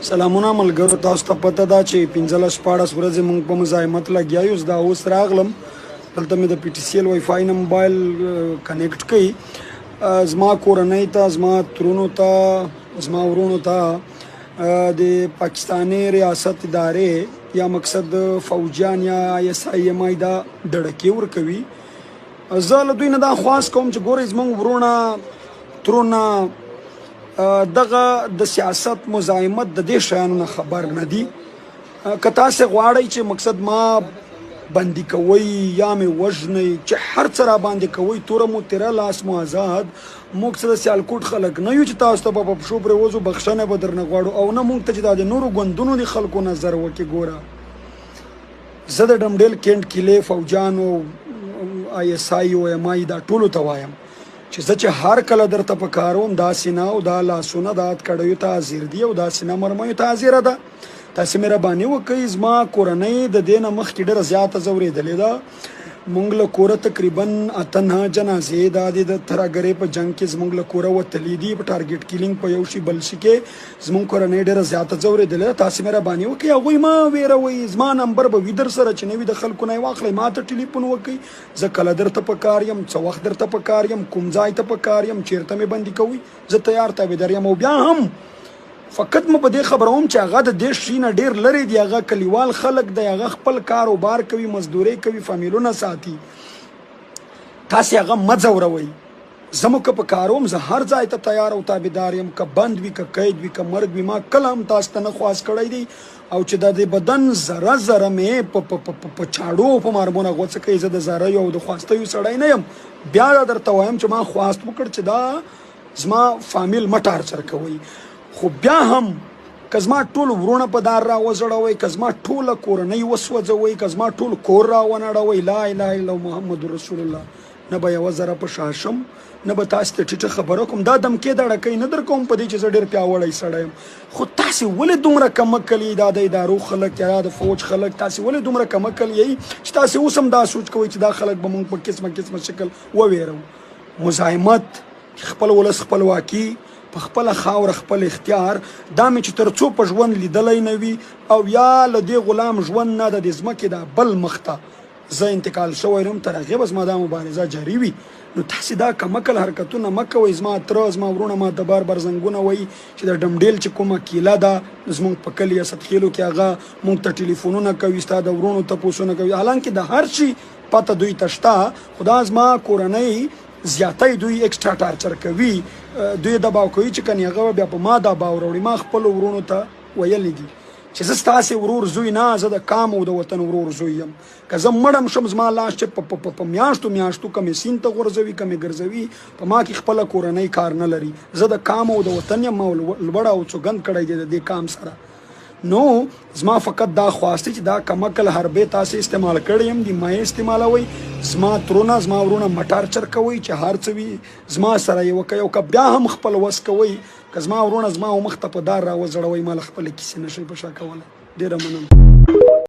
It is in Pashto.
سلامونه ملګرو، تاسو ته پته ده چې 15-14 ورځې موږ په مزاحمت لګیا یو. دا اوس راغلم، دلته مې د پی ټي سی ایل وای فای نه موبایل کنیکټ کړي. زما کورنۍ ته، زما ترونو ته، زما ورونو ته د پاکستاني ریاست ادارې یا مقصد فوجیان یا ایس آی ایم آی دا ډړکې ورکوي. زه له دوی نه دا خواست کوم چې ګورئ زموږ ورونه ترونه دغه د سیاست مزاحمت د دې شیانو نه خبر نه دي. که تاسې غواړئ چې مقصد ما بندي کوئ یا مې وژنئ، چې هر څه را باندې کوئ، توره مو تیره لاس مو آزاد. موږ څه د سیالکوټ خلک نه یو چې تاسو ته په پښو پرېوځو، بخښنه به درنه غواړو، او نه موږ ته چې دا د نورو ګوندونو د خلکو نظر وکړي. ګوره زه د ډمډیل کینټ کیلې فوجانو آی اس آی او ایم آی دا ټولو ته وایم چې زه چې هر کله درته په کار وم، دا سینه او دا لاسونه دا کډیو ته حاضر دي او دا سینه مرمیو ته حاضره ده. تاسې مهرباني وکړئ. زما کورنۍ د دې نه مخکې ډېره زیاته ځورېدلې ده. موږ له کوره تقریبا 8 جنازې دا د ترهګرۍ په جنګ کې زموږ له کوره وتلي دي، په ټارګېټ کیلینګ په یو شي بل شي کې زموږ کورنۍ ډېره زیاته ځورېدلې ده. تاسې مهرباني وکړئ، هغوی مه ویروئ. زما نمبر به وي در سره، چې نه وي د خلکو نه یې واخلئ، ما ته ټلیفون وکړئ. زه کله درته په کار یم، څه وخت درته په کار یم، کوم ځای ته په کار یم، چېرته مې بندي کوئ، زه تیار تابعدار یم. او بیا هم فقط مو په دې خبروم چې هغه د دې شي نه ډېر لرې دي، هغه کلیوال خلک دی، هغه خپل کاروبار کوي، مزدوري کوي، فامیلونه ساتي. تاسې هغه مه ځوروئ. زه مو که په کار وم، زه هر ځای ته تیار او تابعدار یم، که بند وي، که قید وي، که مرګ وي. ما کله هم تاسو ته نه خواست کړی دی، او چې د دې بدن ذره ذره مې په چاړو او په ماربونه غوڅه کوي. زه د زاریو او د خواستیو سړی نه یم. بیا دا درته وایم چې ما خواست وکړ چې دا زما فامیل مه ټارچر کوئ. خو بیا هم که زما ټول ورونه په دار را وزړوئ، که زما ټوله کورنۍ وسوځوئ، که زما ټول کور را ونړوئ، لا اله الا محمد رسول الله، نه به یوه ذره په شا شم، نه به تاسې ته ټیټه خبره کوم. دا دمکې دړکۍ نه در کوم په دې چې زه ډېر پیاوړی سړی یم. خو تاسې ولې دومره کمکل یئ؟ دا د ادارو خلک یا د فوج خلک، تاسې ولې دومره کمکل یئ چې تاسې اوس هم دا سوچ کوئ چې دا خلک به موږ په قسمه قسمه شکل وویرو؟ مزاحمت، خپل ولس خپلواکي، په خپله خاوره خپل اختیار، دا مې چې تر څو په ژوند لیدلی نه وي، او یا له دې غلام ژوند نه د دې ځمکې دا بل مخ ته زه انتقال شوی یم، تر هغې به زما دا مبارزه جاري وي. نو تاسې دا کمکل حرکتونه مه کوئ. زما تره، زما ورونه ما ته بار بار زنګونه وایي چې د ډمډیل چې کومه کیله ده زموږ په کلي یا سطخیلو کې، هغه موږ ته ټلیفونونه کوي، ستا د ورونو تپوسونه کوي. حالانکې د هر شي پته دوی ته شته، خو دا زما کورنۍ زیاتی دوی ایکسټرا ټارچر کوي، دوی دباو کوي چې کني هغه بیا په ما دباو راوړي. ما خپل ورونو ته ویلی دي چې زه ستاسې ورور زوی نه، زه د کام او د وطن ورور زوی یم. که زه مړم شم، زما لاس چې په میاشتو که مې سیند ته غورځوي، که مې ګرځوي، په ما کې خپله کورنۍ کار نه لري. زه د کام او د وطن یم، ما لوړه او څوګند کړی دی د دې کام سره. نو زما فقط دا خواسته چې دا کمکل حربې تاسې استعمال کړی یم، د مایې استعمالوئ. زما ترونه، زما ورونه مه ټارچر کوئ چې هر څه وي زما سره یې وکئ. او که بیا هم خپل وس کوئ، که زما ورونه زما مخ ته په دار را وځړوئ، ما له خپلې کیسې نشئ په شا کولی. ډېره مننه.